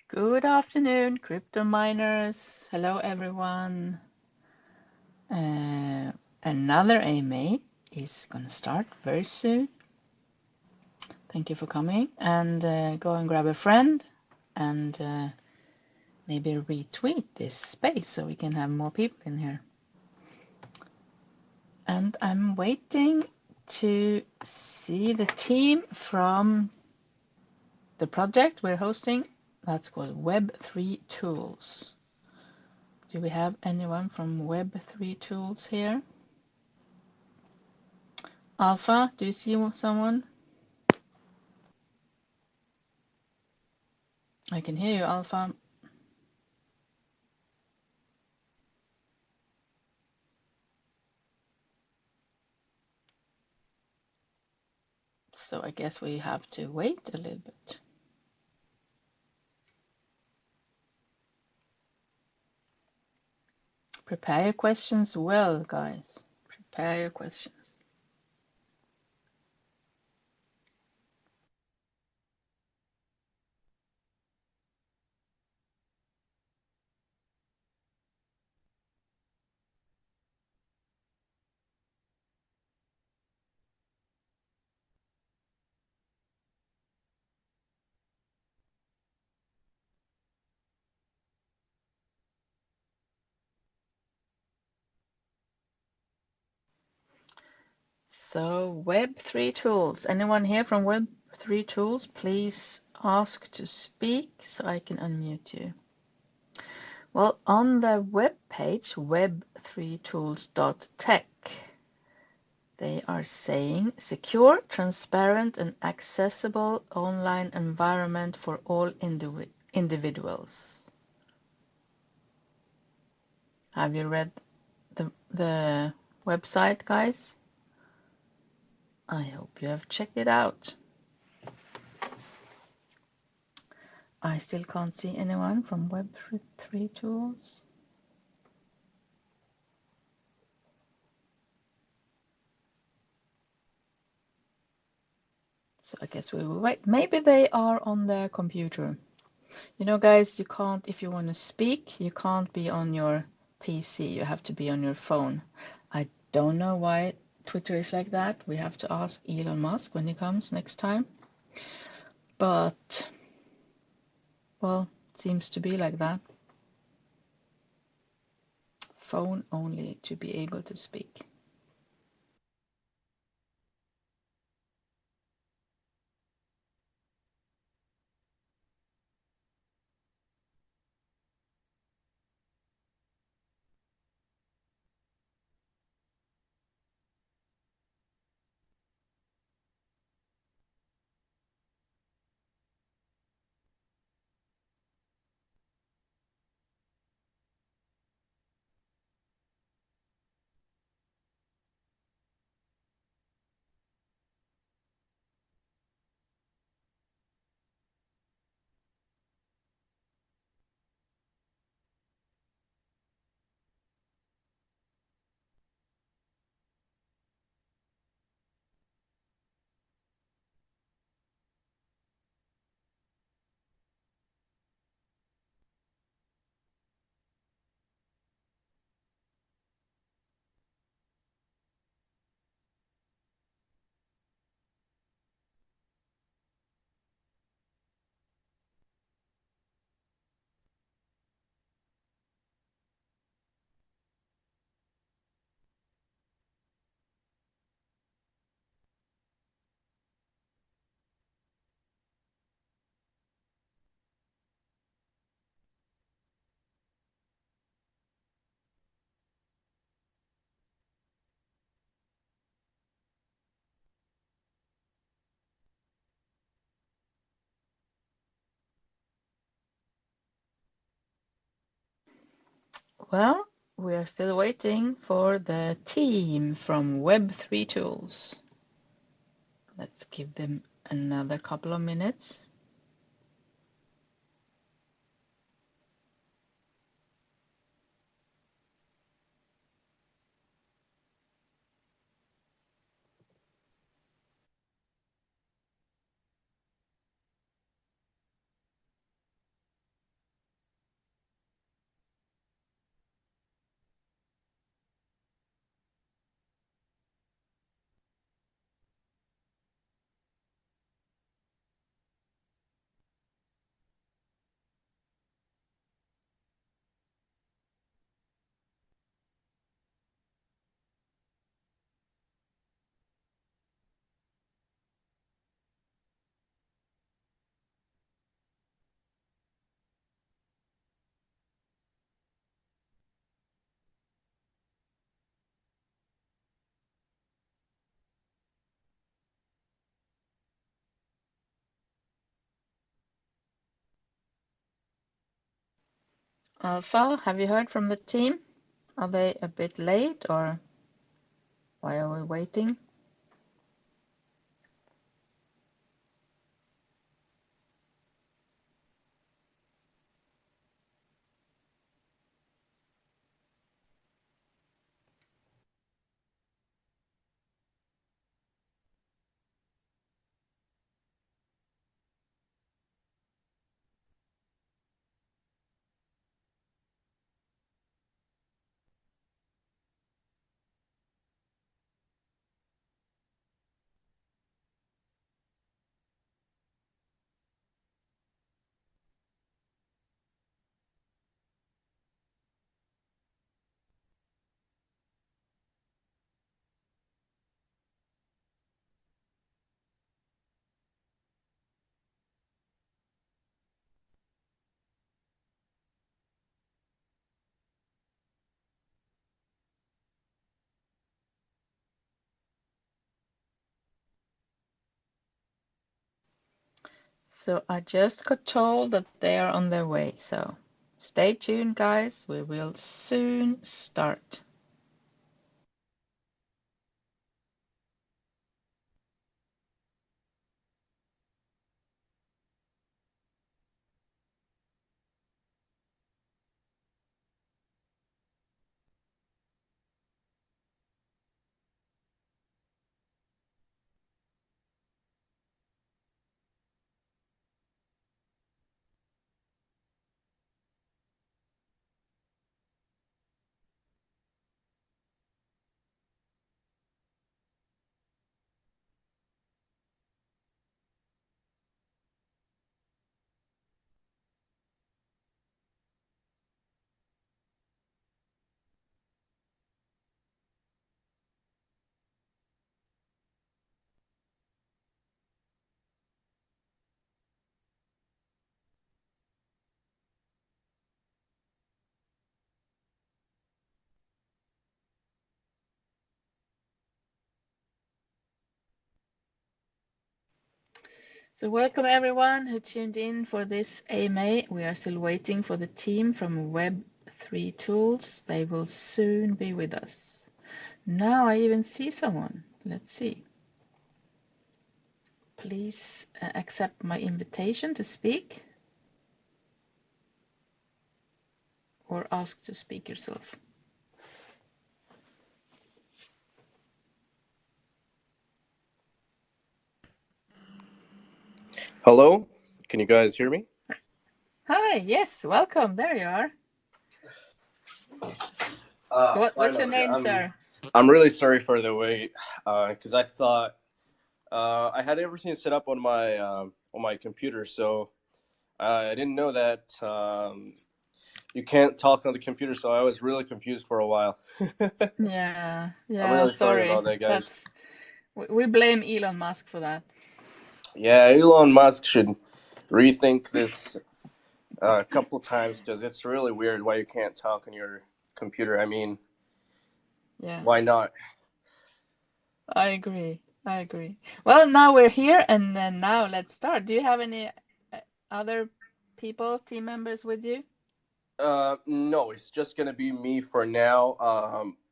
Good afternoon, crypto miners. Hello, everyone. Another AMA is going to start very soon. Thank you for coming. And go and grab a friend and maybe retweet this space so we can have more people in here. And I'm waiting to see the team from the project we're hosting. That's called Web3 Tools. Do we have anyone from Web3 Tools here? Alpha, do you see someone? I can hear you, Alpha. So I guess we have to wait a little bit. Prepare your questions well, guys. Prepare your questions. So Web3 Tools. Anyone here from Web3 Tools, please ask to speak so I can unmute you. Well, on the web page, web3tools.tech, they are saying secure, transparent, and accessible online environment for all individuals. Have you read the website, guys? I hope you have checked it out. I still can't see anyone from Web3 Tools. So I guess we will wait. Maybe they are on their computer. You know, guys, you can't, if you want to speak, you can't be on your PC. You have to be on your phone. I don't know why Twitter is like that. We have to ask Elon Musk when he comes next time. But, well, it seems to be like that. Phone only to be able to speak. Well, we are still waiting for the team from Web3 Tools. Let's give them another couple of minutes. Alpha, have you heard from the team? Are they a bit late or why are we waiting? So I just got told that they are on their way, so stay tuned, guys. We will soon start. So welcome everyone who tuned in for this AMA. We are still waiting for the team from Web3 Tools. They will soon be with us. Now I even see someone. Let's see. Please accept my invitation to speak or ask to speak yourself. Hello, can you guys hear me? Hi, yes, welcome. There you are. What's your Finally, name, sir? I'm really sorry for the wait, because I thought I had everything set up on my computer, so I didn't know that you can't talk on the computer. So I was really confused for a while. I'm Yeah, really sorry sorry. about that, guys. We blame Elon Musk for that. Yeah, Elon Musk should rethink this a couple times because it's really weird why you can't talk on your computer. I mean, Yeah, why not? I agree. I agree. Well, now we're here, and then now let's start. Do you have any other people, team members with you? No, it's just gonna be me for now.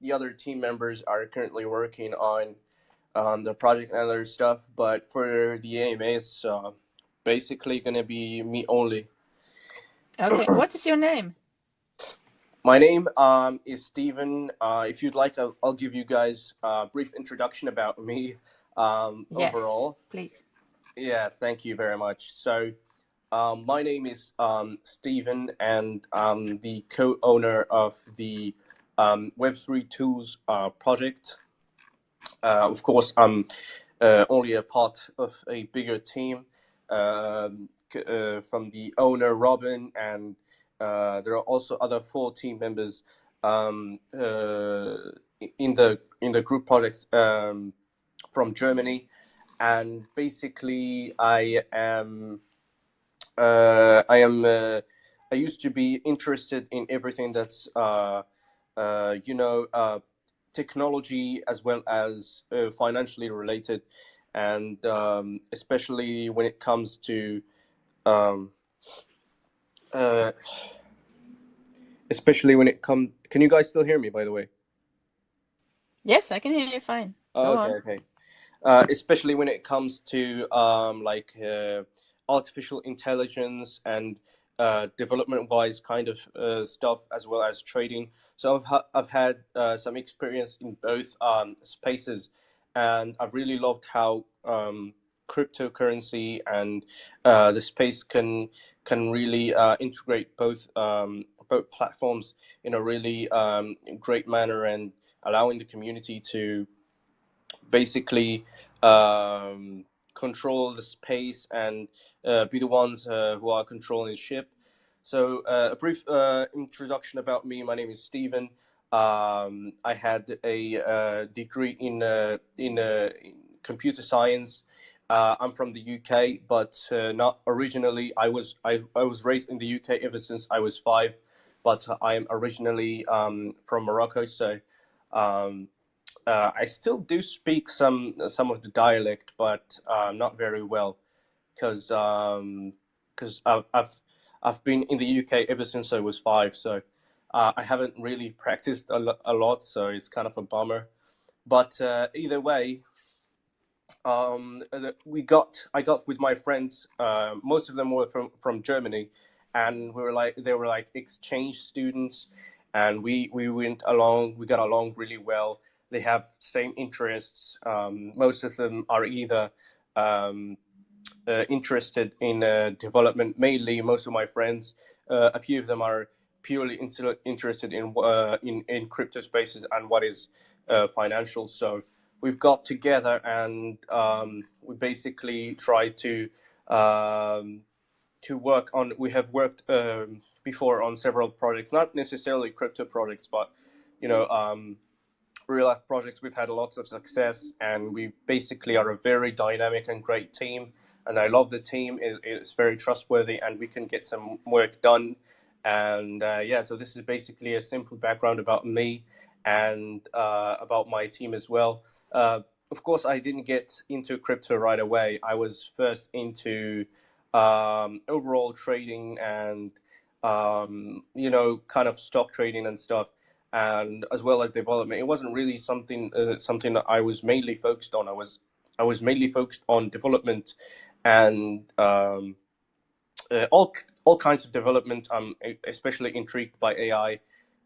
The other team members are currently working on the project and other stuff, but for the AMAs, basically gonna be me only. Okay, what is your name? My name is Steven. If you'd like, I'll give you guys a brief introduction about me Yes, overall. please. Yeah, thank you very much. So, my name is Stephen, and I'm the co-owner of the Web3 Tools project. Of course, I'm only a part of a bigger team from the owner Robin, and there are also other four team members in the group projects from Germany, and basically I am. I used to be interested in everything that's, you know, technology as well as financially related, and especially when it comes to um, uh, especially when it comes. Can you guys still hear me, by the way? Yes, I can hear you fine. Oh, Go okay, on. okay. Especially when it comes to artificial intelligence and development-wise kind of stuff, as well as trading. So I've had some experience in both spaces, and I've really loved how cryptocurrency and the space can really integrate both platforms in a really great manner, and allowing the community to basically control the space and be the ones who are controlling the ship. So, a brief introduction about me. My name is Stephen. I had a degree in computer science. I'm from the UK, but not originally. I was raised in the UK ever since I was 5, but I am originally from Morocco. So um, I still do speak some of the dialect, but not very well, because I've been in the UK ever since I was 5, so I haven't really practiced a lot, so it's kind of a bummer. But either way, I got with my friends. Most of them were from Germany, and they were like exchange students, and we went along. We got along really well. They have same interests. Most of them are either um, interested in development. Mainly, most of my friends, a few of them are purely interested in crypto spaces and what is financial. So we've got together, and we basically try to work on. We have worked before on several projects, not necessarily crypto projects, but you know. Real life projects. We've had lots of success, and we basically are a very dynamic and great team. And I love the team. It's very trustworthy, and we can get some work done. And yeah, so this is basically a simple background about me and about my team as well. Of course, I didn't get into crypto right away. I was first into overall trading and kind of stock trading and stuff, and as well as development. It wasn't really something that I was mainly focused on. I was mainly focused on development and all kinds of development. I'm especially intrigued by AI,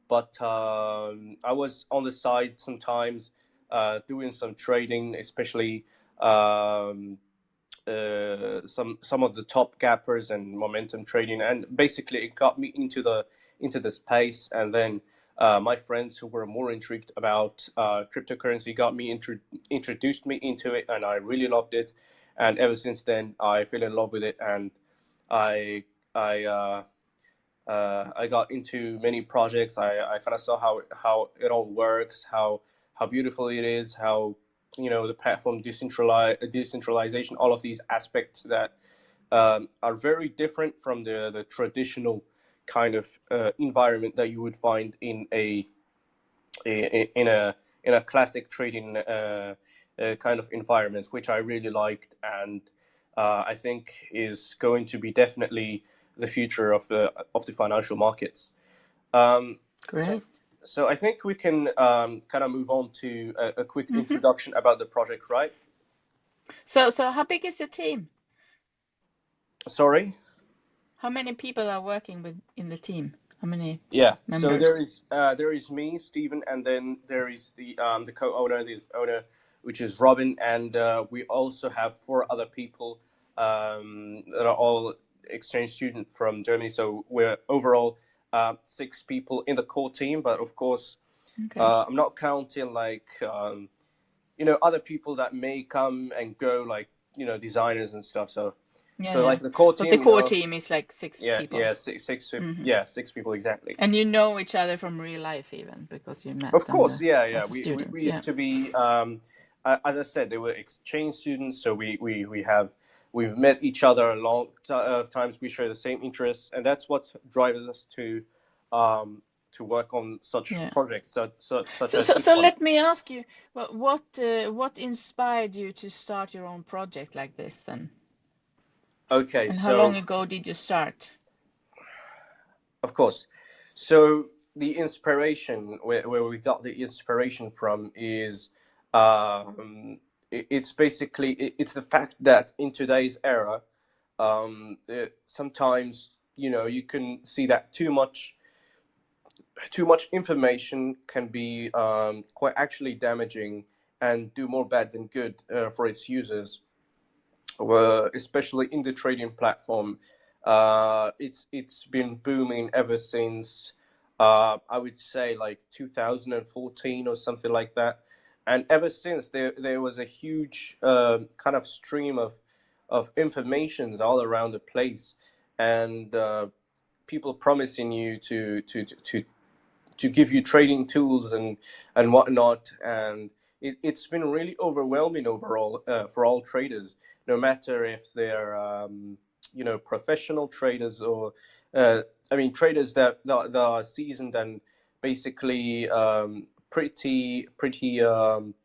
but I was on the side sometimes doing some trading, especially um, some of the top gappers and momentum trading, and basically it got me into the space. And then my friends who were more intrigued about cryptocurrency got me introduced me into it, and I really loved it. And ever since then, I fell in love with it, and I I I got into many projects. I kind of saw how it all works, how beautiful it is, how the platform decentralization, all of these aspects that are very different from the traditional kind of environment that you would find in a in a classic trading kind of environment, which I really liked, and I think is going to be definitely the future of the financial markets. Um, so, Great. so I think we can kind of move on to a quick Hmm. introduction about the project, right? So how big is the team? Sorry. How many people are working with in the team? How many Yeah. So members? there is me, Stephen, and then there is the co-owner, the owner, which is Robin, and we also have 4 other people that are all exchange student from Germany. So we're overall 6 people in the core team, but of course Okay. I'm not counting like other people that may come and go, like designers and stuff. So Yeah, so yeah. like the core But the team, core team is like six yeah, people. yeah, six, Hmm. yeah, 6 people exactly. And you know each other from real life even because you met Of course, yeah, yeah. as We students. used Yeah. to be, as I said, they were exchange students, so we've met each other a long times. We share the same interests, and that's what drives us to work on such Yeah. projects, such So, as so, this so one. let me ask you, what inspired you to start your own project like this then? Okay, And how long so ago did you start? of course. So the inspiration, where we got the inspiration from, is it's basically it's the fact that in today's era, sometimes you can see that too much information can be quite actually damaging and do more bad than good for its users, especially in the trading platform. It's been booming ever since I would say like 2014 or something like that, and ever since there was a huge kind of stream of informations all around the place, and people promising you to give you trading tools and whatnot, and it's been really overwhelming overall for all traders, no matter if they're professional traders or uh, I mean traders that are seasoned and basically pretty um,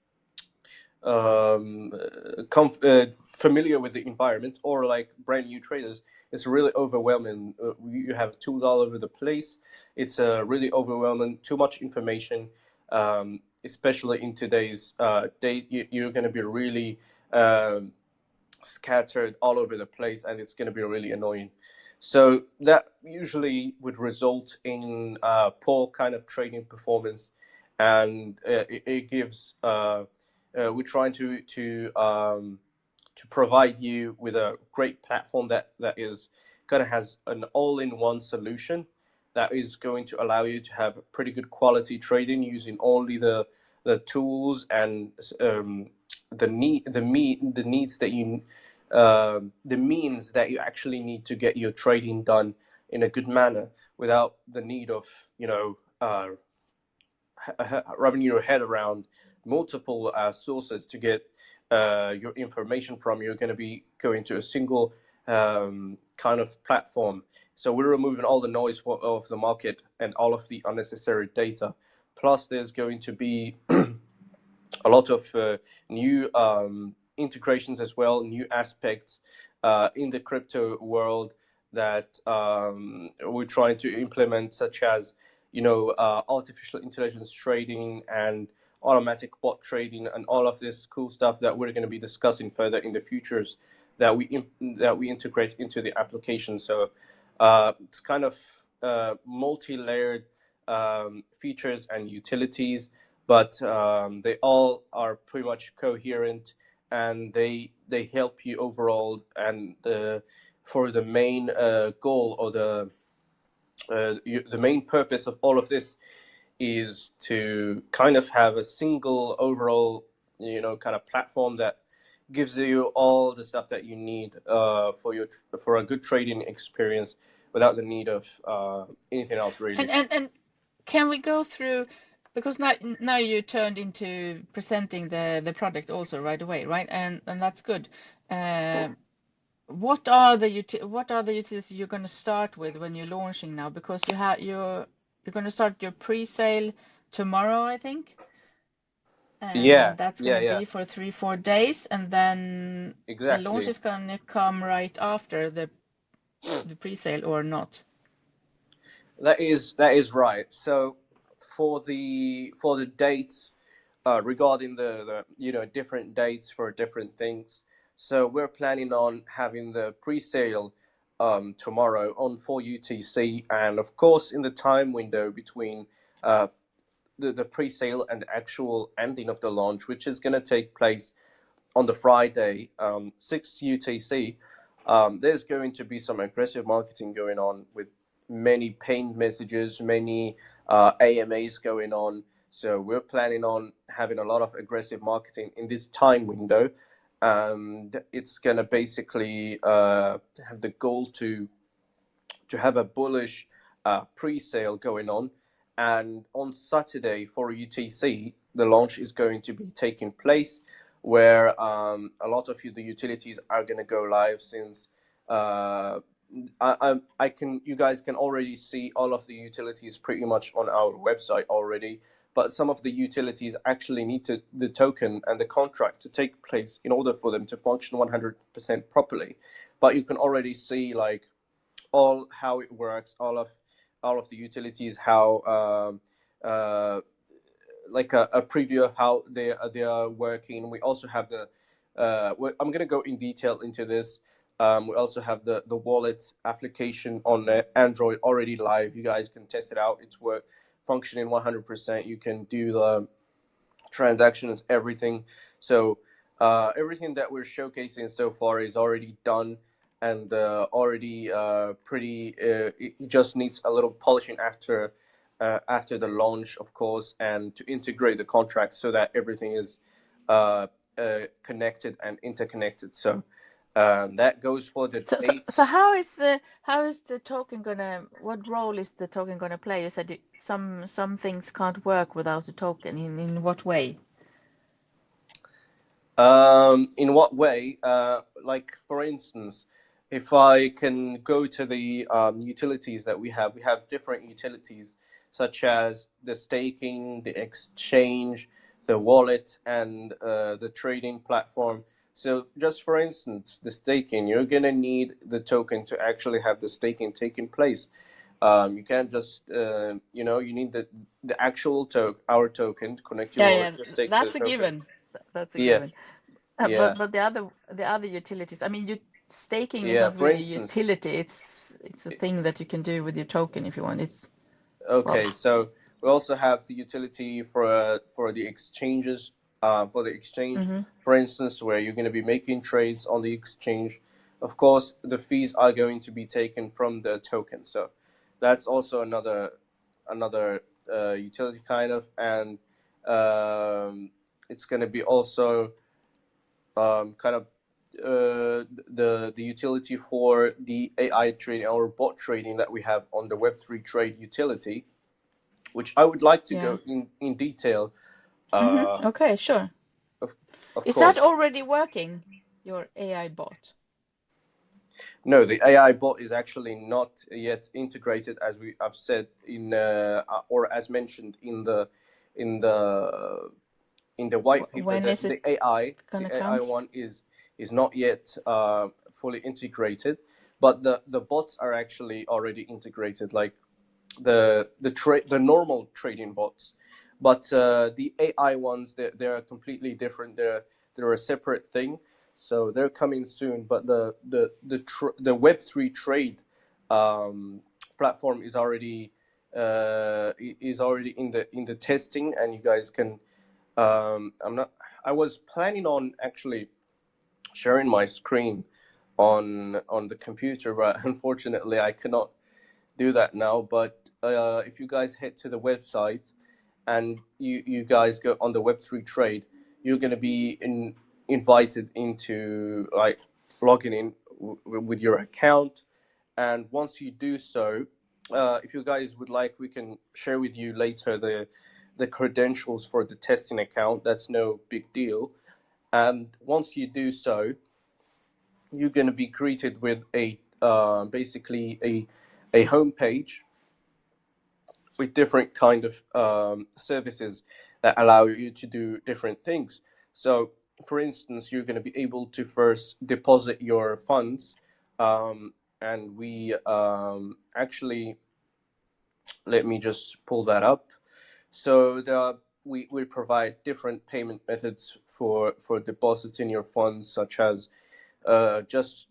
familiar with the environment, or like brand new traders. It's really overwhelming. You have tools all over the place. It's really overwhelming. Too much information, especially in today's day. You're going to be really um, scattered all over the place, and it's going to be really annoying. So that usually would result in poor kind of trading performance, and it gives. We're trying to provide you with a great platform that is kind of has an all-in-one solution that is going to allow you to have pretty good quality trading using only the tools and the needs that you the means that you actually need to get your trading done in a good manner without the need of rubbing your head around multiple sources to get your information from. You're going to be going to a single kind of platform. So we're removing all the noise of the market and all of the unnecessary data. Plus, there's going to be a lot of new integrations as well, new aspects in the crypto world that we're trying to implement, such as artificial intelligence trading and automatic bot trading and all of this cool stuff that we're going to be discussing further in the futures that we integrate into the application. So it's kind of multi-layered features and utilities, but they all are pretty much coherent, and they help you overall. And for the main goal, or the main purpose of all of this is to kind of have a single overall kind of platform that gives you all the stuff that you need for a good trading experience without the need of anything else really. And can we go through, because now you turned into presenting the product also right away, right? And that's good. What are the utilities you're going to start with when you're launching now? Because you're going to start your pre-sale tomorrow, I think, Yeah, and that's going yeah, to yeah, be for 3-4 days, and then the launch exactly. is going to come right after the pre-sale, or not? That is right. So for the dates, regarding the different dates for different things. So we're planning on having the pre-sale tomorrow on 4 UTC, and of course in the time window between uh, the pre-sale and the actual ending of the launch, which is going to take place on the Friday, 6 UTC. There's going to be some aggressive marketing going on with many paid messages, many AMAs going on. So we're planning on having a lot of aggressive marketing in this time window, and it's going to basically have the goal to have a bullish pre-sale going on. And on Saturday for UTC, the launch is going to be taking place, where a lot of the utilities are going to go live. Since I can, you guys can already see all of the utilities pretty much on our website already. But some of the utilities actually need the token and the contract to take place in order for them to function 100% properly. But you can already see like all how it works, all of all of the utilities, how like a preview of how they are working. We also have the I'm going to go in detail into this. We also have the wallet application on Android already live. You guys can test it out. It's functioning 100%. You can do the transactions, everything. So everything that we're showcasing so far is already done and already pretty. It just needs a little polishing after the launch, of course, and to integrate the contracts so that everything is connected and interconnected. So that goes for the So dates. how is the token gonna, what role is the token gonna play? You said some things can't work without a token. In what way? In what way? Like, for instance, if I can go to the utilities that we have different utilities such as the staking, the exchange, the wallet, and the trading platform. So, just for instance, the staking, you're gonna need the token to actually have the staking taking place. You can't just, you need the actual our token to connect your Yeah, wallet yeah, to stake the that's a token. given. That's a Yeah, given. yeah. But the other utilities, I mean, you staking is Yeah, not for really a instance, utility. It's a thing that you can do with your token if you want. It's well, okay, so we also have the utility for the exchanges, for the exchange, hmm for instance, where you're going to be making trades on the exchange. Of course, the fees are going to be taken from the token, so that's also another utility kind of, and it's going to be also kind of the utility for the AI trading or bot trading that we have on the Web3 trade utility, which I would like to yeah. go in detail. Uh, Okay, sure. of, of Is that course, already working, your AI bot? no, the AI bot is actually not yet integrated, as I've said in or as mentioned in the in the white paper. When The is it the AI gonna the AI come? one is not yet fully integrated, but the bots are actually already integrated. Like the normal trading bots, but the AI ones they're completely different. They're a separate thing, so they're coming soon. But the Web3 trade um, platform is already in the testing, and you guys can. I'm not. I was planning on actually sharing my screen on the computer, but unfortunately I cannot do that now. But if you guys head to the website and you guys go on the Web3 trade, you're going to be invited into like logging in with your account. And once you do so, if you guys would like, we can share with you later the credentials for the testing account. That's no big deal. And once you do so, you're going to be greeted with a basically a homepage with different kind of services that allow you to do different things. So, for instance, you're going to be able to first deposit your funds, and we actually let me just pull that up. So we provide different payment methods for depositing your funds, such as just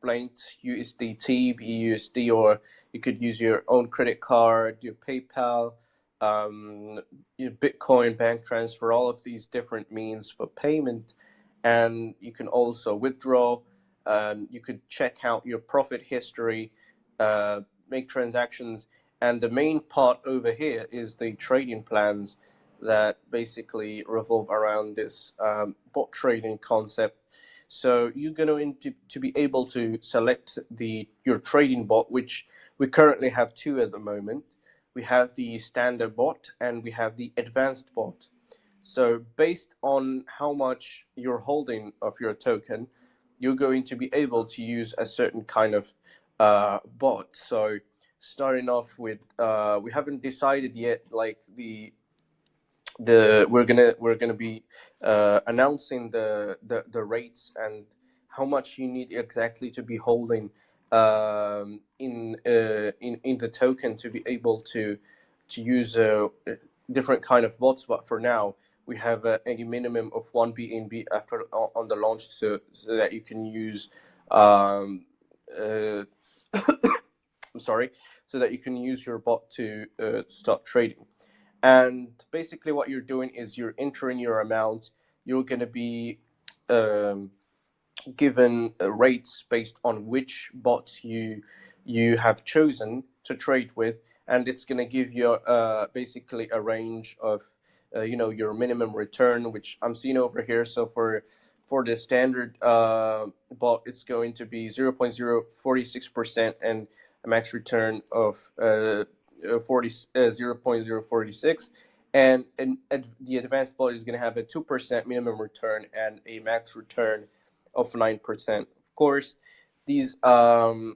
plain USDT, BUSD, or you could use your own credit card, your PayPal, your Bitcoin bank transfer, all of these different means for payment. And you can also withdraw. You could check out your profit history, make transactions. And the main part over here is the trading plans that basically revolve around this bot trading concept. So you're going to be able to select your trading bot, which we currently have two at the moment. We have the standard bot and we have the advanced bot. So based on how much you're holding of your token, you're going to be able to use a certain kind of bot. So starting off with, we haven't decided yet, like we're gonna be announcing the rates and how much you need exactly to be holding in the token to be able to use different kind of bots. But for now, we have a minimum of one BNB after on the launch, so that you can use. Uh, I'm sorry, so that you can use your bot to start trading. And basically, what you're doing is you're entering your amount. You're going to be um, given rates based on which bots you have chosen to trade with, and it's going to give you basically a range of your minimum return, which I'm seeing over here. So for the standard bot, it's going to be 0.046% and a max return of 0.046, and the advanced bot is going to have a 2% minimum return and a max return of 9%. Of course, these there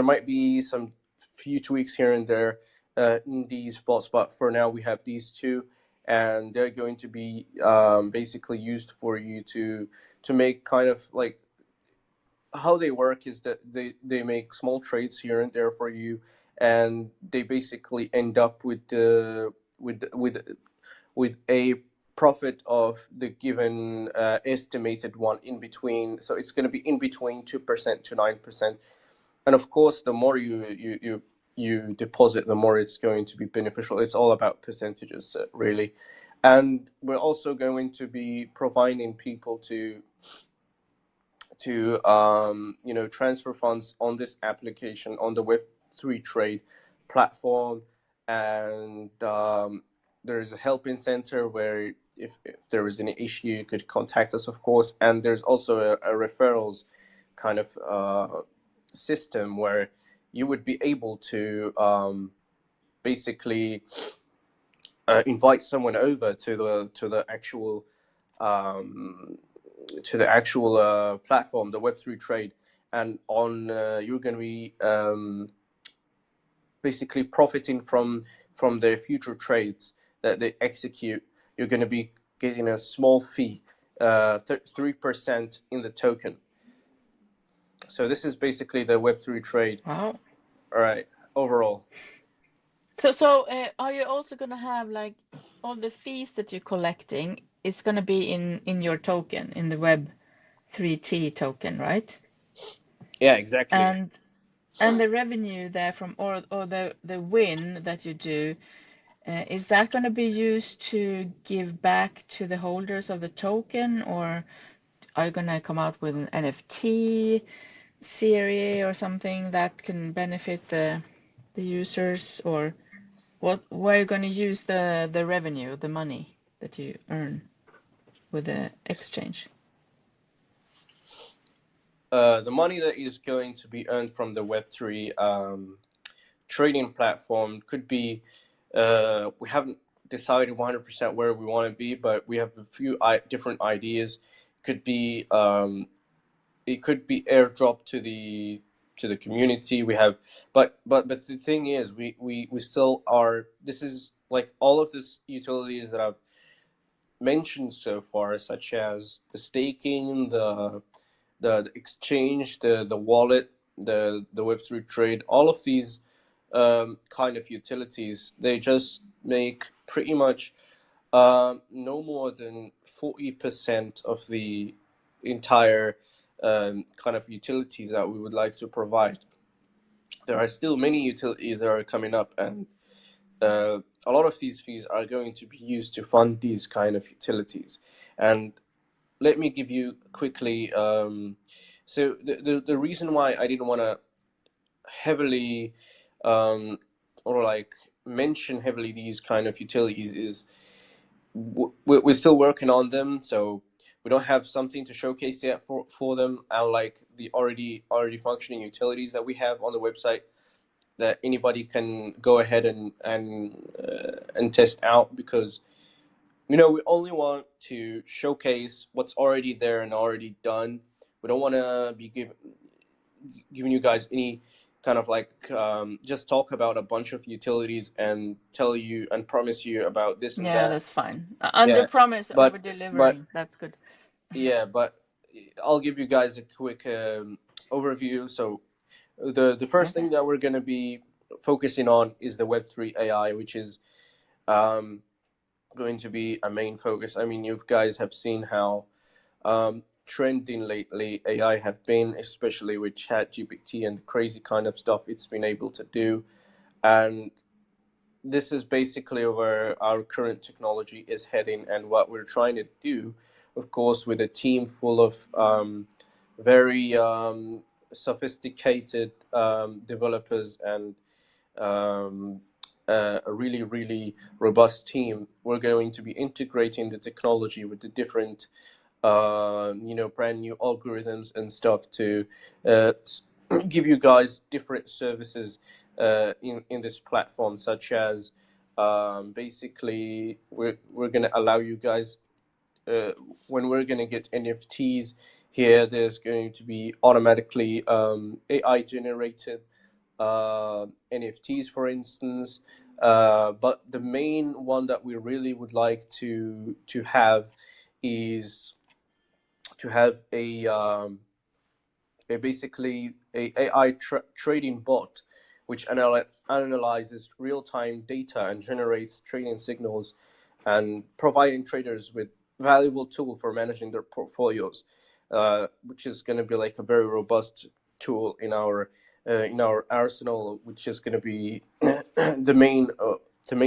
might be some few tweaks here and there in these bots, but for now we have these two, and they're going to be basically used for you to make kind of like, how they work is that they make small trades here and there for you, and they basically end up with with a profit of the given estimated one in between. So it's going to be in between 2% to 9%. And of course, the more you deposit, the more it's going to be beneficial. It's all about percentages, really. And we're also going to be providing people to transfer funds on this application on the Web3 Trade platform. And there's a helping center where if there is any issue, you could contact us, of course. And there's also a referrals kind of system where you would be able to basically invite someone over to the actual um, platform, the Web3 Trade, and on you're going to be basically profiting from their future trades that they execute. You're going to be getting a small fee, 3% in the token. So this is basically the Web3 Trade. Wow. All right, overall. So are you also going to have like all the fees that you're collecting is going to be in your token, in the WEB3T token, right? Yeah, exactly. And the revenue there from, or the win that you do, is that going to be used to give back to the holders of the token, or are you going to come out with an NFT series or something that can benefit the users, or where are you going to use the revenue, the money that you earn with the exchange? The money that is going to be earned from the Web3 trading platform could be, we haven't decided 100% where we want to be, but we have a few different ideas. Could be it could be airdropped to the community. We have, but the thing is, we still are. This is like all of these utilities that I've mentioned so far, such as the staking, the exchange, the wallet, the Web3 trade, all of these kind of utilities, they just make pretty much no more than 40% of the entire kind of utilities that we would like to provide. There are still many utilities that are coming up, and a lot of these fees are going to be used to fund these kind of utilities. And let me give you quickly. So the reason why I didn't want to heavily or like mention heavily these kind of utilities is we're still working on them, so we don't have something to showcase yet for them, unlike the already functioning utilities that we have on the website that anybody can go ahead and test out, because we only want to showcase what's already there and already done. We don't want to be giving you guys any kind of like just talk about a bunch of utilities and tell you and promise you about this and Yeah, that. that's fine. Under Yeah, promise, over but delivering. That's good. yeah, but I'll give you guys a quick overview. So the first Okay. thing that we're going to be focusing on is the Web3 AI, which is um, going to be a main focus. I mean, you guys have seen how trending lately AI have been, especially with ChatGPT and the crazy kind of stuff it's been able to do. And this is basically where our current technology is heading, and what we're trying to do, of course, with a team full of very sophisticated developers and um, a really, really robust team. We're going to be integrating the technology with the different, brand new algorithms and stuff to uh, give you guys different services in this platform, such as basically we're going to allow you guys uh, when we're going to get NFTs here, there's going to be automatically AI generated NFTs, for instance. But the main one that we really would like to have is to have a basically a AI trading bot which analyzes real-time data and generates trading signals and providing traders with valuable tool for managing their portfolios, which is going to be like a very robust tool in our arsenal, which is going to be the main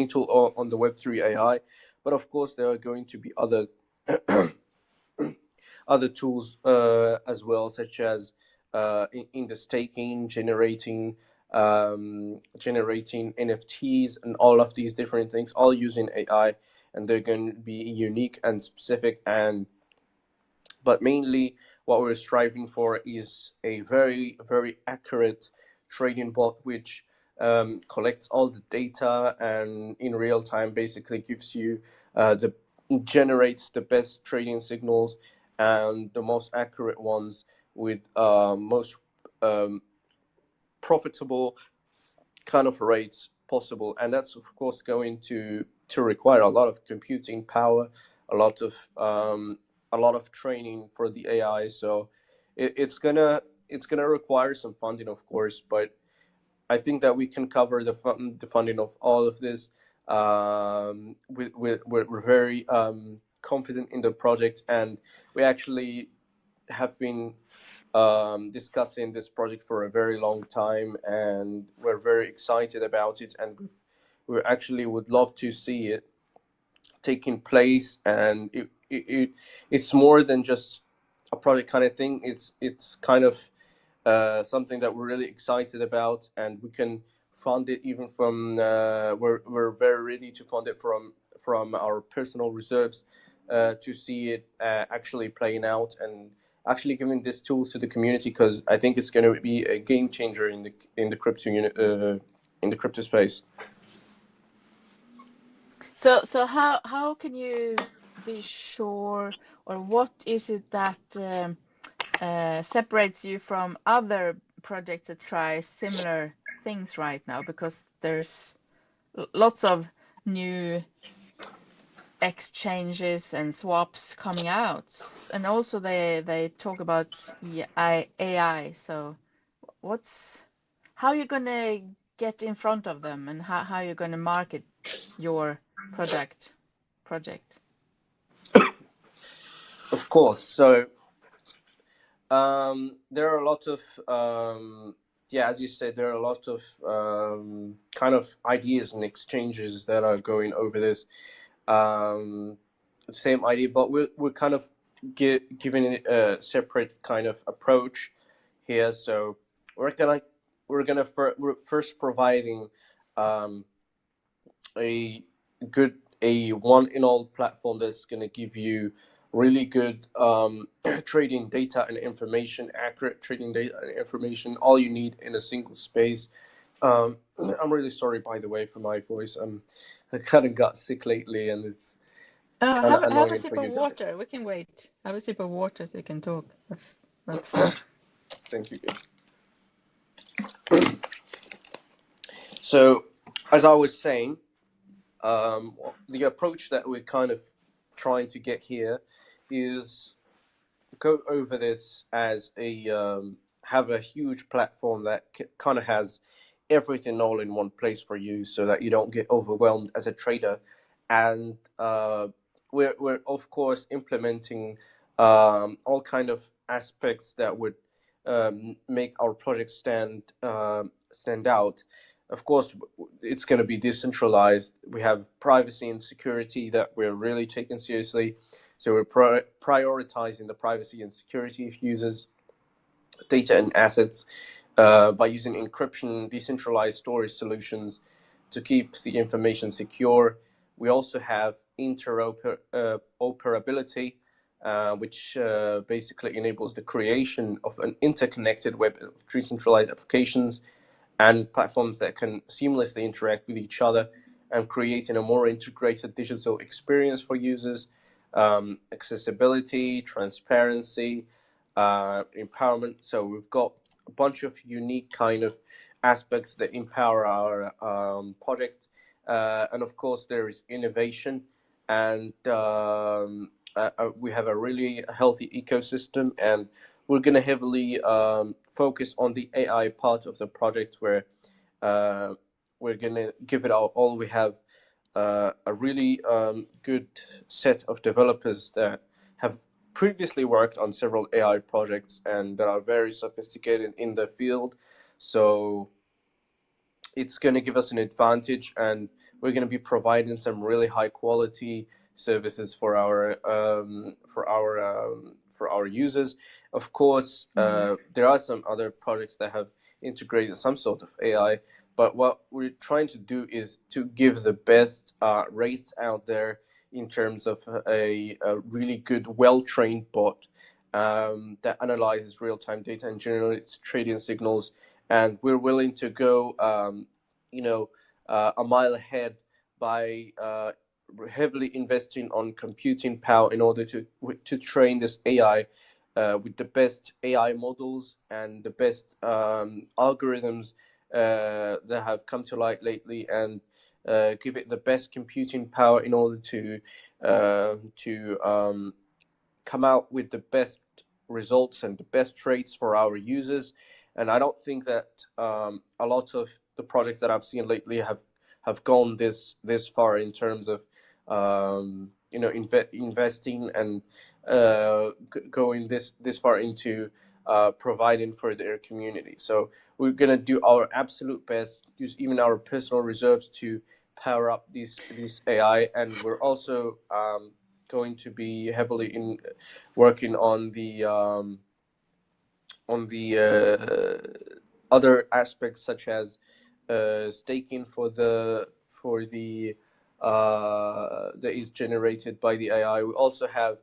tool on the Web3 AI. But of course, there are going to be other tools as well, such as in the staking, generating NFTs, and all of these different things, all using AI, and they're going to be unique and specific. And but mainly, what we're striving for is a very, very accurate trading bot, which collects all the data and in real time basically gives you the generates the best trading signals and the most accurate ones with most um, profitable kind of rates possible. And that's of course going to require a lot of computing power, a lot of a lot of training for the AI. So it's gonna require some funding, of course, but I think that we can cover the funding of all of this. We're very confident in the project, and we actually have been discussing this project for a very long time, and we're very excited about it, and we actually would love to see it taking place. And it's more than just a project kind of thing. It's kind of something that we're really excited about, and we can fund it even from we're very ready to fund it from our personal reserves to see it actually playing out and actually giving this tools to the community, because I think it's going to be a game changer in the crypto in the crypto space. So how can you be sure, or what is it that separates you from other projects that try similar things right now? Because there's lots of new exchanges and swaps coming out, and also they talk about AI. So what's how you gonna get in front of them, and how you're gonna market your project? Of course. So there are a lot of yeah, as you said, there are a lot of kind of ideas and exchanges that are going over this same idea, but we're kind of giving it a separate kind of approach here. So we're gonna we're first providing um, a good a one in all platform that's gonna give you really good trading data and information, accurate trading data and information, all you need in a single space. I'm really sorry, by the way, for my voice. I kind of got sick lately, and it's kind of Have a annoying for sip of you guys. water. We can wait. Have a sip of water so you can talk. That's fine. Thank you. So, as I was saying, the approach that we're kind of trying to get here is go over this as a have a huge platform that kind of has everything all in one place for you, so that you don't get overwhelmed as a trader. And we're of course implementing all kind of aspects that would make our project stand out. Of course, it's going to be decentralized. We have privacy and security that we're really taking seriously. So we're prioritizing the privacy and security of users' data and assets by using encryption, decentralized storage solutions to keep the information secure. We also have interoperability, which basically enables the creation of an interconnected web of decentralized applications and platforms that can seamlessly interact with each other and creating a more integrated digital experience for users. Accessibility, transparency, empowerment. So we've got a bunch of unique kind of aspects that empower our project. And of course, there is innovation, and we have a really healthy ecosystem, and we're going to heavily focus on the AI part of the project, where we're going to give it all we have. A really good set of developers that have previously worked on several AI projects and that are very sophisticated in the field. So it's going to give us an advantage, and we're going to be providing some really high quality services for our users. Of course, there are some other projects that have integrated some sort of AI, but what we're trying to do is to give the best rates out there in terms of a really good, well-trained bot that analyzes real-time data and generates trading signals. And we're willing to go, a mile ahead by heavily investing on computing power in order to train this AI with the best AI models and the best algorithms that have come to light lately, and give it the best computing power in order to come out with the best results and the best traits for our users. And I don't think that a lot of the projects that I've seen lately have gone this far in terms of investing and going this far into providing for their community. So we're gonna do our absolute best, use even our personal reserves to power up these AI, and we're also going to be heavily in working on the other aspects, such as staking for the that is generated by the AI. We also have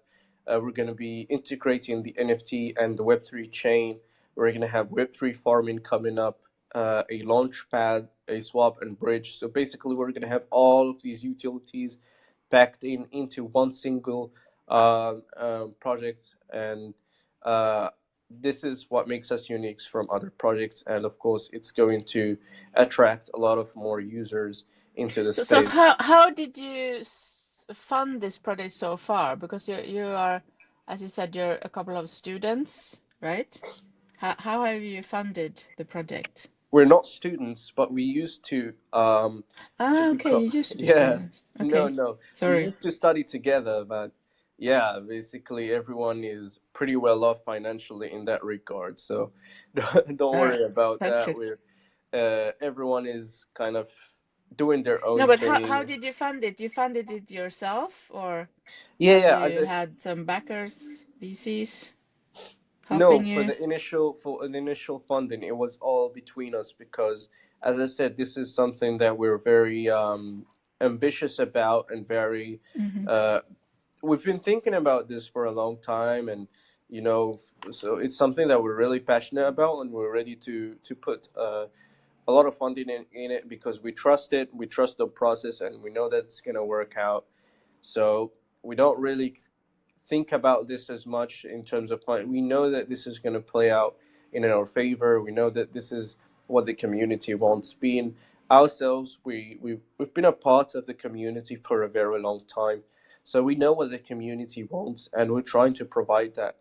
we're going to be integrating the NFT and the Web3 chain. We're going to have Web3 farming coming up, a launch pad, a swap and bridge. So basically, we're going to have all of these utilities packed into one single project, and this is what makes us unique from other projects. And of course, it's going to attract a lot of more users into the So space. how did you fund this project so far? Because you are, as you said, you're a couple of students, right? How have you funded the project? We're not students, but we used to Okay, become. you used to be Yeah, students. no, Okay, no, we sorry. used to study together, but yeah, basically everyone is pretty well off financially in that regard. So don't All right, worry about that's that. good. We're everyone is kind of doing their No, own but how thing. did you fund it? You funded it yourself, or Yeah, have yeah. you had some backers, VCs, No, helping you? for the initial funding, it was all between us because, as I said, this is something that we're very ambitious about and very. Mm-hmm. Uh, we've been thinking about this for a long time, and so it's something that we're really passionate about, and we're ready to put a lot of funding in it because we trust it, we trust the process, and we know that it's gonna work out. So we don't really think about this as much in terms of fun. We know that this is going to play out in our favor. We know that this is what the community wants. Being ourselves, we've been a part of the community for a very long time, so we know what the community wants, and we're trying to provide that.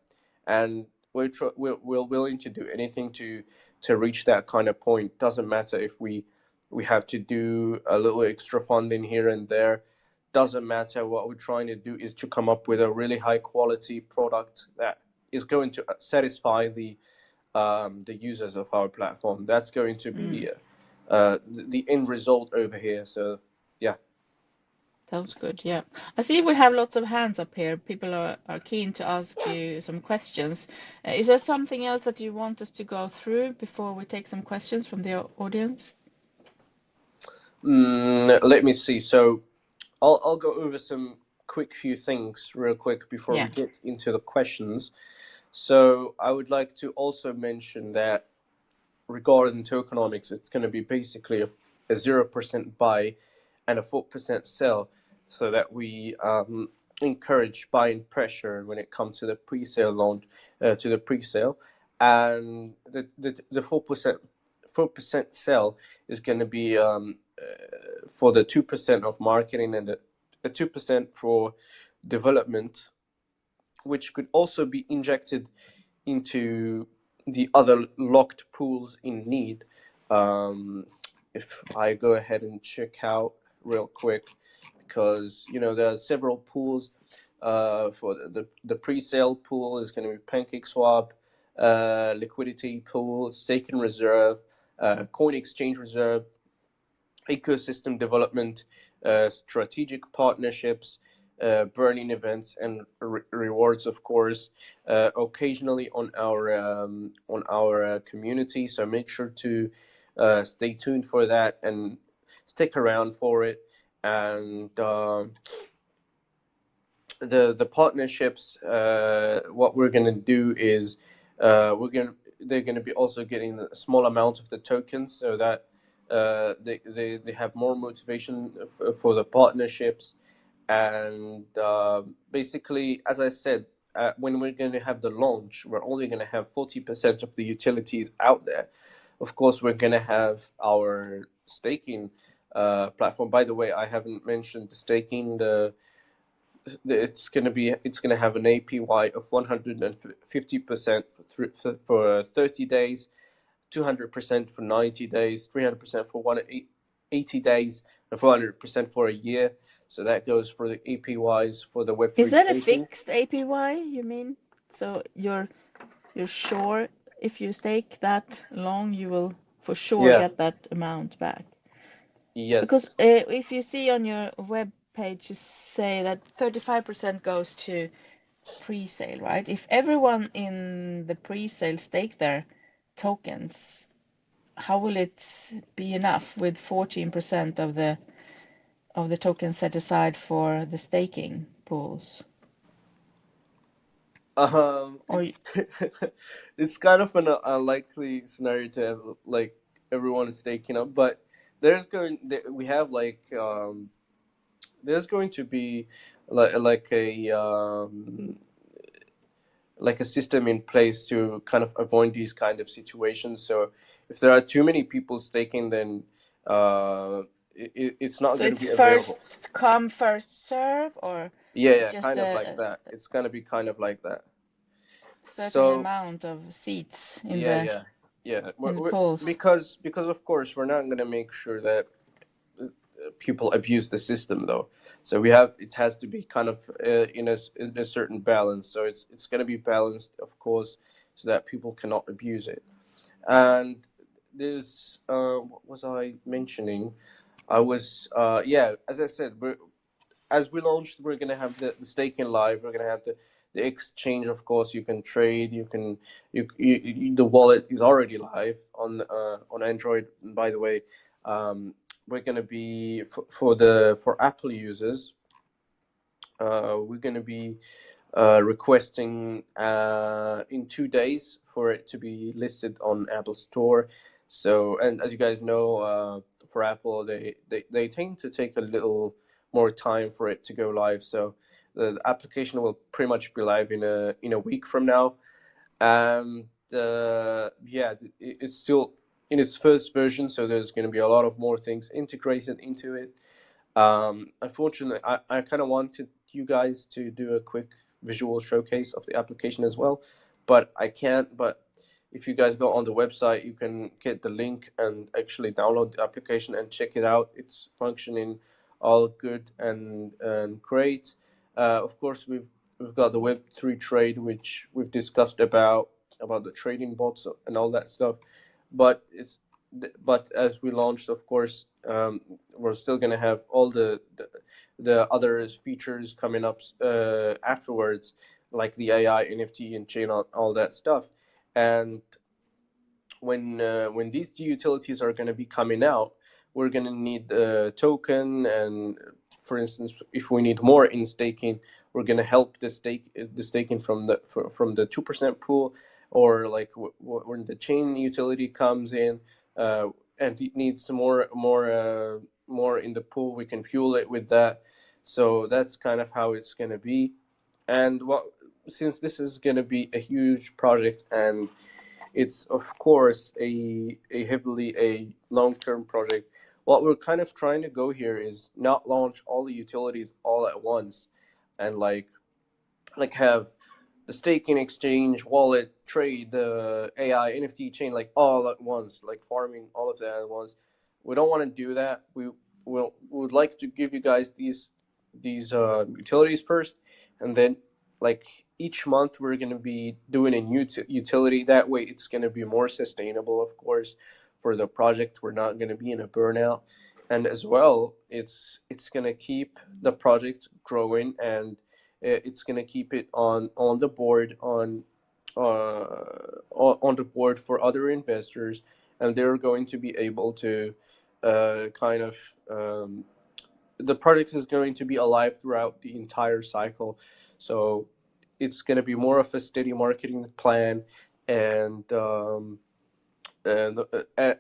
And we're willing to do anything to reach that kind of point. Doesn't matter if we have to do a little extra funding here and there. Doesn't matter. What we're trying to do is to come up with a really high quality product that is going to satisfy the users of our platform. That's going to be the end result over here. So yeah. Sounds good. Yeah. I see we have lots of hands up here. People are keen to ask you some questions. Is there something else that you want us to go through before we take some questions from the audience? Let me see. So I'll go over some quick few things real quick before we Yeah. get into the questions. So I would like to also mention that regarding tokenomics, it's going to be basically a 0% buy and a 4% sell, so that we encourage buying pressure when it comes to the pre-sale launch, to the pre-sale, and the 4% sell is going to be for the 2% of marketing and the 2% for development, which could also be injected into the other locked pools in need. If I go ahead and check out real quick, because there are several pools. For the pre-sale pool is going to be PancakeSwap, liquidity pool, stake and reserve, coin exchange reserve, ecosystem development, strategic partnerships, burning events, and rewards, of course, occasionally on our community. So make sure to stay tuned for that and stick around for it. And the partnerships, what we're gonna do is they're gonna be also getting a small amount of the tokens, so that they have more motivation for the partnerships. And basically, as I said, when we're going to have the launch, we're only going to have 40% of the utilities out there. Of course, we're going to have our staking platform. By the way, I haven't mentioned the staking. It's going to have an APY of 150% for 30 days, 200% for 90 days, 300% for 180 days, and 400% for a year. So that goes for the APYs for the Is Web3 that a staking. fixed APY, you mean? So you're sure if you stake that long, you will for sure Yeah. get that amount back? Because Yes. if you see on your web page, you say that 35% goes to pre-sale, right? If everyone in the pre-sale stake their tokens, how will it be enough with 14% of the tokens set aside for the staking pools? Or It's it's kind of an unlikely scenario to have like everyone is staking up, but we have there's going to be like like a system in place to kind of avoid these kind of situations. So if there are too many people staking, then it's not so going to it's be available. first come, first serve, or Yeah, just kind of like a that. It's going to be kind of like that. certain So amount of seats in yeah, the yeah, yeah. polls? Because of course we're not going to make sure that people abuse the system though. So it has to be kind of in a certain balance. So it's going to be balanced, of course, so that people cannot abuse it. And this, what was I mentioning? I was, yeah, as I said, as we launched, we're gonna have the staking live. We're gonna have the exchange. Of course, you can trade. You can the wallet is already live on Android. And by the way, we're gonna be for Apple users. We're gonna be requesting in 2 days for it to be listed on Apple Store. So, and as you guys know, for Apple, they tend to take a little more time for it to go live. So the application will pretty much be live in a week from now. And yeah, it's still in its first version, so there's going to be a lot of more things integrated into it. Unfortunately, I kind of wanted you guys to do a quick visual showcase of the application as well, but I can't. But if you guys go on the website, you can get the link and actually download the application and check it out. It's functioning all good and great. Of course, we've got the Web3 trade, which we've discussed about the trading bots and all that stuff. But but as we launched, of course, we're still gonna have all the other features coming up afterwards, like the AI, NFT, and chain, all that stuff. And when these utilities are going to be coming out, we're going to need a token. And for instance, if we need more in staking, we're going to help the staking from the 2% pool, or like when the chain utility comes in, and it needs more in the pool, we can fuel it with that. So that's kind of how it's going to be. And since this is going to be a huge project, and it's of course a heavily a long-term project, what we're kind of trying to go here is not launch all the utilities all at once, and have the staking exchange, wallet, trade, the AI, NFT chain, like all at once, like farming all of that at once. We don't want to do that. We would like to give you guys these utilities first, and then like each month we're going to be doing a new utility. That way, it's going to be more sustainable, of course, for the project. We're not going to be in a burnout, and as well, it's going to keep the project growing, and it's going to keep it on the board on the board for other investors, and they're going to be able to kind of the project is going to be alive throughout the entire cycle. So it's going to be more of a steady marketing plan, and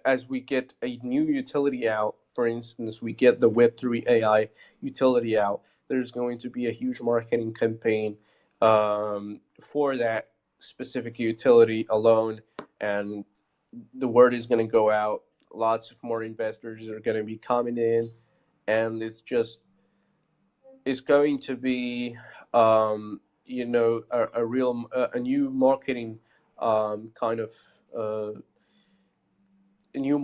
as we get a new utility out, for instance, we get the Web3 AI utility out, there's going to be a huge marketing campaign for that specific utility alone, and the word is going to go out. Lots of more investors are going to be coming in, and it's going to be a real a new marketing kind of a new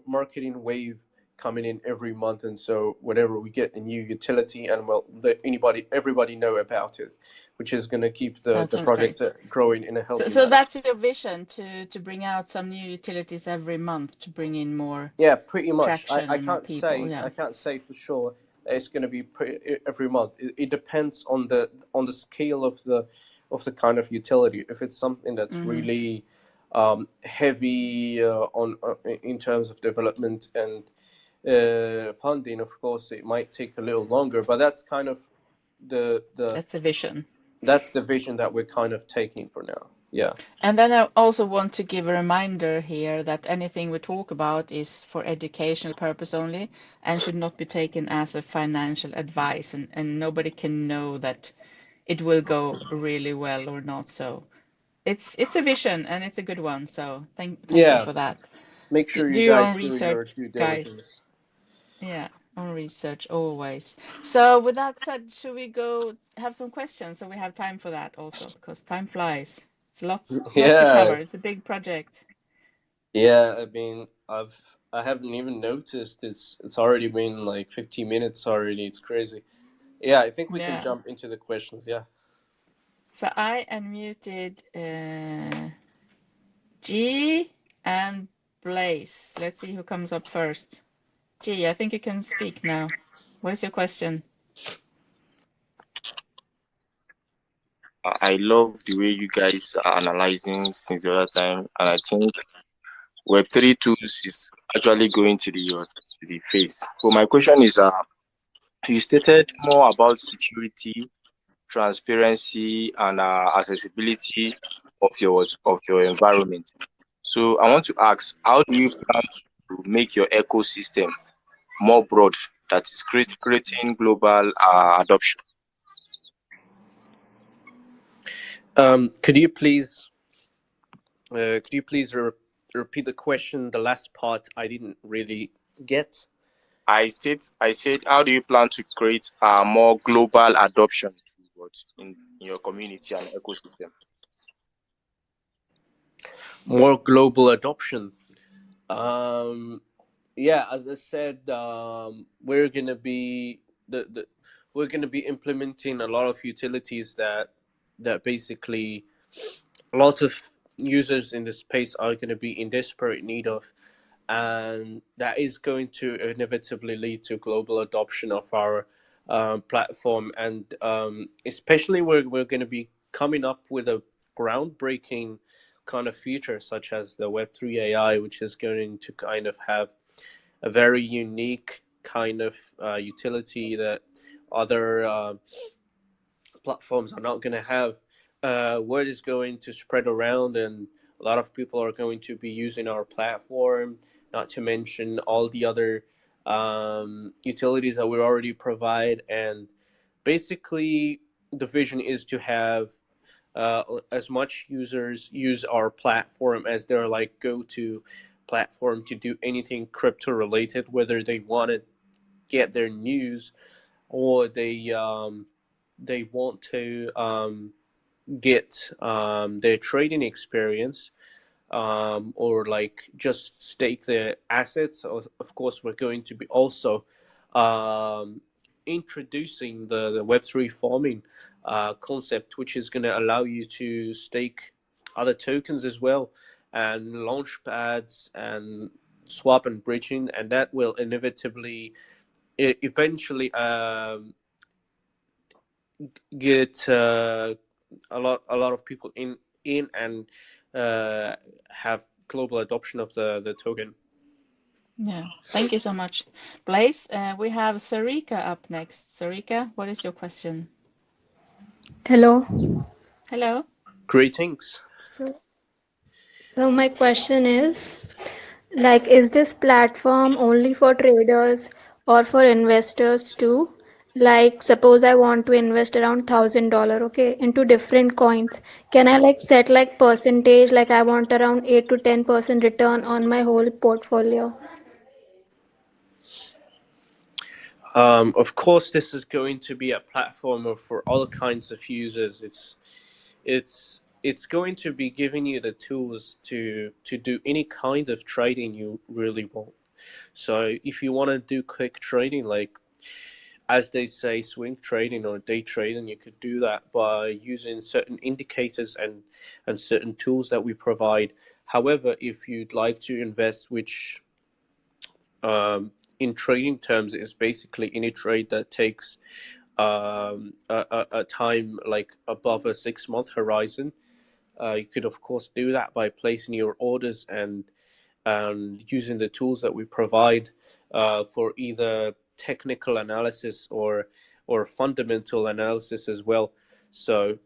marketing wave coming in every month. And so whenever we get a new utility, and we'll let everybody know about it, which is going to keep That the sounds great. project growing in a healthy So manner. that's your vision, to bring out some new utilities every month to bring in more Yeah, pretty much. traction and more people. I Yeah. can't say for sure that it's going to be every month. It depends on the scale of the kind of utility. If it's something that's Mm-hmm. really heavy on in terms of development and funding, of course, it might take a little longer. But that's kind of the That's a vision. that's the vision that we're kind of taking for now. Yeah. And then I also want to give a reminder here that anything we talk about is for educational purpose only and should not be taken as a financial advice, and nobody can know that it will go really well or not. So it's a vision and it's a good one. So thank you Yeah. for that. Make sure Do you your guys own do your research, due guys. diligence. Yeah, own research always. So with that said, should we go have some questions? So we have time for that also, because time flies. It's lot to Yeah. cover. It's a big project. Yeah, I mean, I haven't even noticed. It's already been like 15 minutes already. It's crazy. Yeah, I think we can Yeah. jump into the questions. Yeah. So I unmuted G and Blaze. Let's see who comes up first. G, I think you can speak now. What is your question? I love the way you guys are analyzing since the other time, and I think Web3 tools is actually going to the face. So my question is, you stated more about security, transparency, and accessibility of your environment. So I want to ask, how do you plan to make your ecosystem more broad, that is creating global adoption? Could you please repeat the question? The last part I didn't really get. I said, how do you plan to create a more global adoption towards in your community and ecosystem? More global adoption. Yeah, as I said, we're gonna be the we're gonna be implementing a lot of utilities that basically a lot of users in the space are gonna be in desperate need of, and that is going to inevitably lead to global adoption of our platform. And especially we're going to be coming up with a groundbreaking kind of feature such as the Web3 AI, which is going to kind of have a very unique kind of utility that other platforms are not going to have. Word is going to spread around, and a lot of people are going to be using our platform. Not to mention all the other utilities that we already provide. And basically, the vision is to have as much users use our platform as their like go-to platform to do anything crypto related, whether they want to get their news or they want to get their trading experience, or like just stake their assets. Of course, we're going to be also um, introducing the Web3 farming concept, which is going to allow you to stake other tokens as well, and launch pads and swap and bridging, and that will inevitably eventually get a lot of people in and have global adoption of the token. Yeah, thank you so much, Blaze. We have Sarika up next. Sarika, what is your question? Hello. Hello. Greetings. So, so my question is, like, is this platform only for traders or for investors too? Like, suppose I want to invest around $1,000, okay, into different coins. Can I like set like percentage, like I want around 8 to 10% return on my whole portfolio? Of course, this is going to be a platform for all kinds of users. It's going to be giving you the tools to do any kind of trading you really want. So if you want to do quick trading, like as they say, swing trading or day trading, you could do that by using certain indicators and certain tools that we provide. However, if you'd like to invest, which in trading terms is basically any trade that takes a time like above a 6 month horizon, you could of course do that by placing your orders and using the tools that we provide for either technical analysis or fundamental analysis as well. So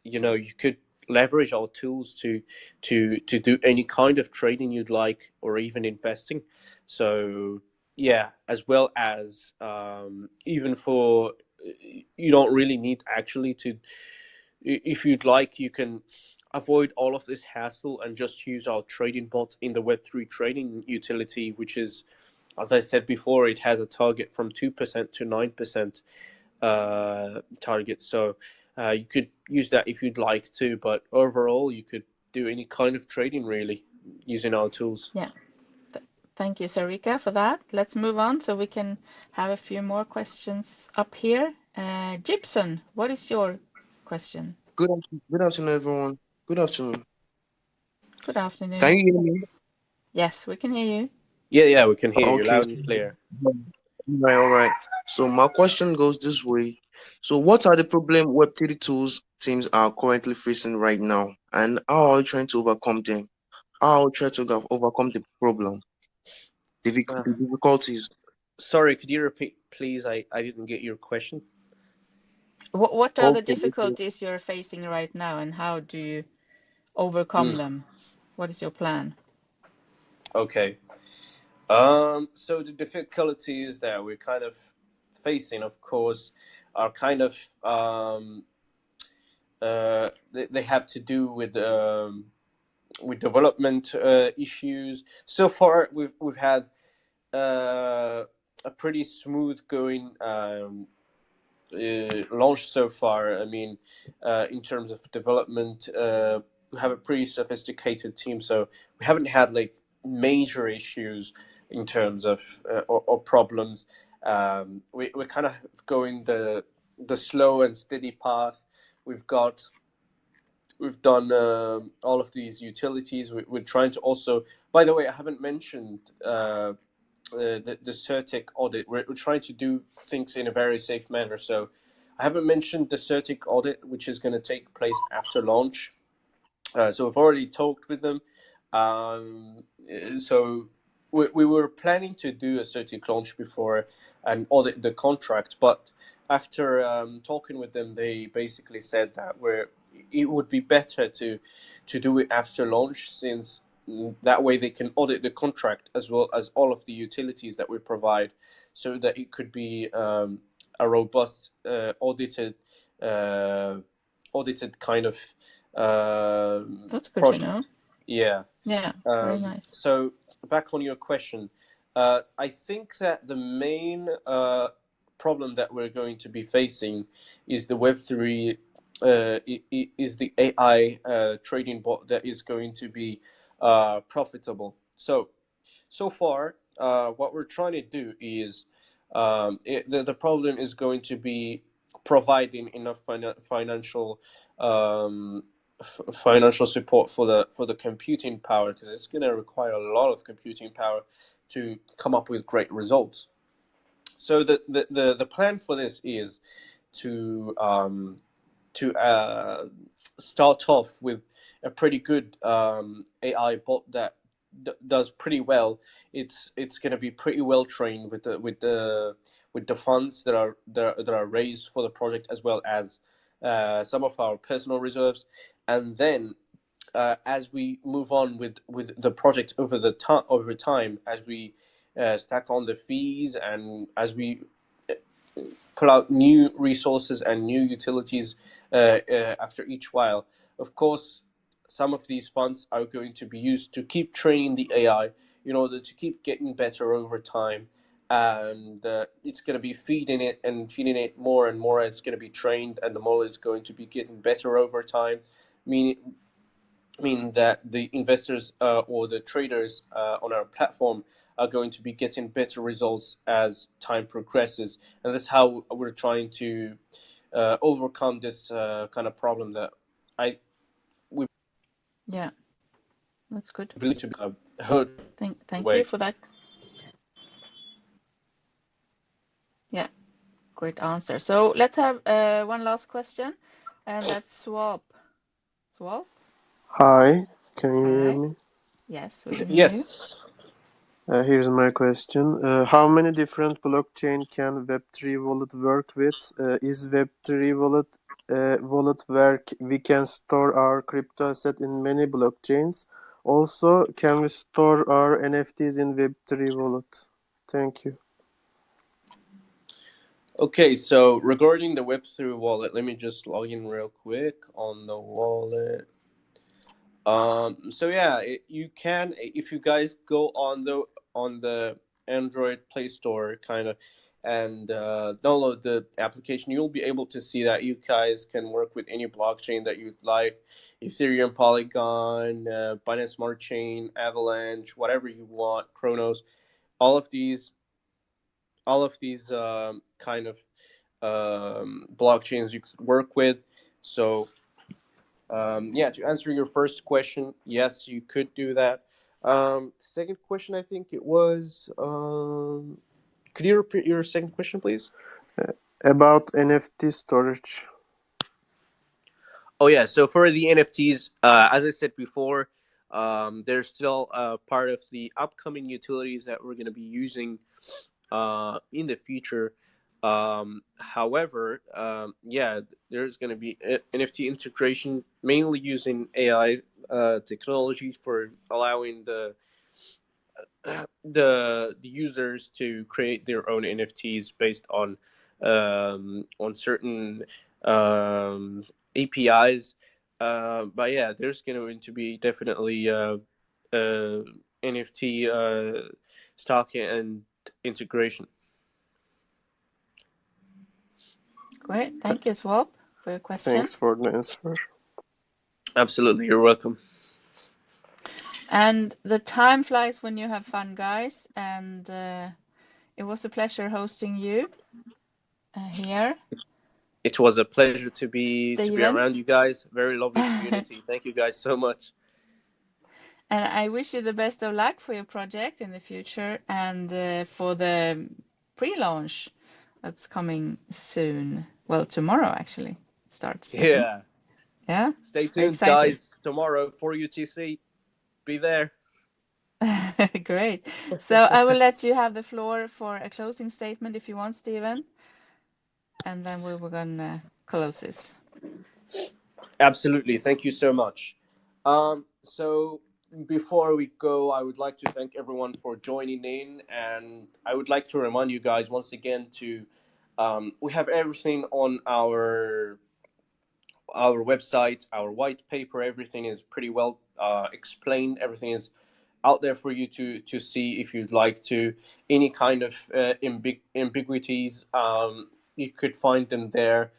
you could leverage our tools to do any kind of trading you'd like, or even investing. So yeah, as well as even for, you don't really need actually to, if you'd like, you can avoid all of this hassle and just use our trading bot in the Web3 trading utility, which is, as I said before, it has a target from 2% to 9% target. So you could use that if you'd like to, but overall, you could do any kind of trading really using our tools. Yeah, thank you, Sarika, for that. Let's move on so we can have a few more questions up here. Gibson, what is your question? Good afternoon, everyone. Good afternoon. Good afternoon. Can you hear me? Yes, we can hear you. Yeah, we can hear you Okay. loud and clear. All right. So my question goes this way. So what are the problem Web3 tools teams are currently facing right now, and how are you trying to overcome them? How are you trying to overcome the problem, Uh, the difficulties? Sorry, could you repeat, please? I didn't get your question. What are the Okay. Okay. difficulties you're facing right now, and how do you overcome Mm, them? What is your plan? okay. So the difficulties that we're kind of facing, of course, are kind of they have to do with development issues. So far, we've had a pretty smooth going launch so far. I mean, in terms of development, have a pretty sophisticated team, so we haven't had like major issues in terms of or problems. We're kind of going the slow and steady path. We've done all of these utilities. We're trying to also. By the way, I haven't mentioned the CerTech audit. We're trying to do things in a very safe manner. So I haven't mentioned the CerTech audit, which is going to take place after launch. So we've already talked with them. So we were planning to do a CerTech launch before and audit the contract, but after talking with them, they basically said that it would be better to do it after launch, since that way they can audit the contract as well as all of the utilities that we provide, so that it could be a robust audited kind of That's good to know. project. Yeah. Yeah, very nice. So back on your question, I think that the main problem that we're going to be facing is the Web3, is the AI trading bot that is going to be profitable. So far, what we're trying to do is the problem is going to be providing enough financial financial support for the computing power, because it's going to require a lot of computing power to come up with great results. So the plan for this is to start off with a pretty good AI bot that does pretty well. It's going to be pretty well trained with the funds that are raised for the project, as well as some of our personal reserves, and then as we move on with the project over time, as we stack on the fees, and as we pull out new resources and new utilities after each while. Of course, some of these funds are going to be used to keep training the AI in order to keep getting better over time. And it's going to be feeding it more and more. It's going to be trained, and the model is going to be getting better over time, meaning that the investors or the traders on our platform are going to be getting better results as time progresses. And that's how we're trying to overcome this kind of problem that we Yeah, that's good. believe to be a hurdle. Thank you for that. Yeah, great answer. So let's have one last question, and that's Swap. Swap? Hi, can you hear Hi. me? Yes, we can hear you. Yes. Here's my question. How many different blockchain can Web3 wallet work with? Is Web3 wallet where we can store our crypto asset in many blockchains? Also, can we store our NFTs in Web3 wallet? Thank you. Okay, so regarding the Web3 wallet, let me just log in real quick on the wallet. So yeah, you can, if you guys go on the Android Play Store kind of and download the application, you'll be able to see that you guys can work with any blockchain that you'd like: Ethereum, Polygon, Binance Smart Chain, Avalanche, whatever you want, Chronos. All of these kind of blockchains you could work with. So yeah, to answer your first question, yes, you could do that. Second question, I think it was. Could you repeat your second question, please? About NFT storage. Oh yeah, so for the NFTs, as I said before, they're still part of the upcoming utilities that we're going to be using in the future. However, yeah, there's going to be NFT integration, mainly using AI technology for allowing the users to create their own NFTs based on certain APIs. But yeah, there's going to be definitely NFT stock and integration. Great. Thank you, Swap, for your question. Thanks for the answer. Absolutely, you're welcome. And the time flies when you have fun, guys. And it was a pleasure hosting you here, It was a pleasure to be Steven. around you guys. Very lovely community. Thank you guys so much. And I wish you the best of luck for your project in the future and for the pre-launch that's coming soon. Well, tomorrow actually it starts, I think. Yeah. Yeah, Stay very tuned, excited. guys. Tomorrow for UTC. Be there. Great. So I will let you have the floor for a closing statement if you want, Steven, and then we were gonna close this. Absolutely. Thank you so much. So before we go, I would like to thank everyone for joining in, and I would like to remind you guys once again to we have everything on our website, our white paper. Everything is pretty well explained. Everything is out there for you to see if you'd like to. Any kind of ambiguities, you could find them there.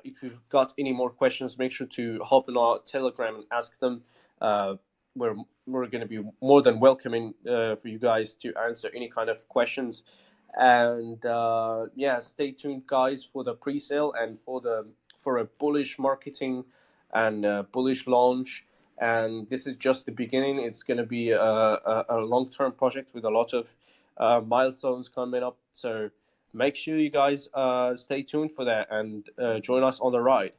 If you've got any more questions, make sure to hop in our Telegram and ask them. Uh, we're we're going to be more than welcoming for you guys to answer any kind of questions. And yeah, stay tuned, guys, for the pre-sale and for a bullish marketing and bullish launch. And this is just the beginning. It's going to be a long-term project with a lot of milestones coming up. So make sure you guys stay tuned for that and join us on the ride.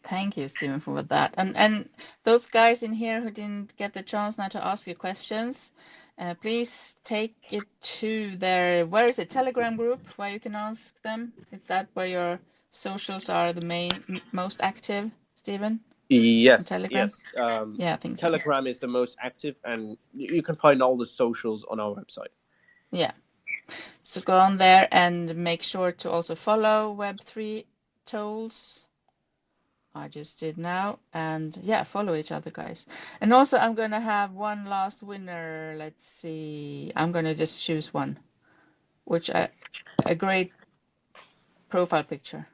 Thank you, Stephen, for that. And those guys in here who didn't get the chance now to ask you questions, please take it to their, where is it, Telegram group where you can ask them. Is that where your socials are the most active, Stephen? On Yes, Telegram? yes. Yeah, I think so. Telegram is the most active, and you can find all the socials on our website. Yeah. So go on there and make sure to also follow Web3 tools. I just did now, and yeah, follow each other, guys. And also, I'm gonna have one last winner. Let's see. I'm gonna just choose one, which a great profile picture.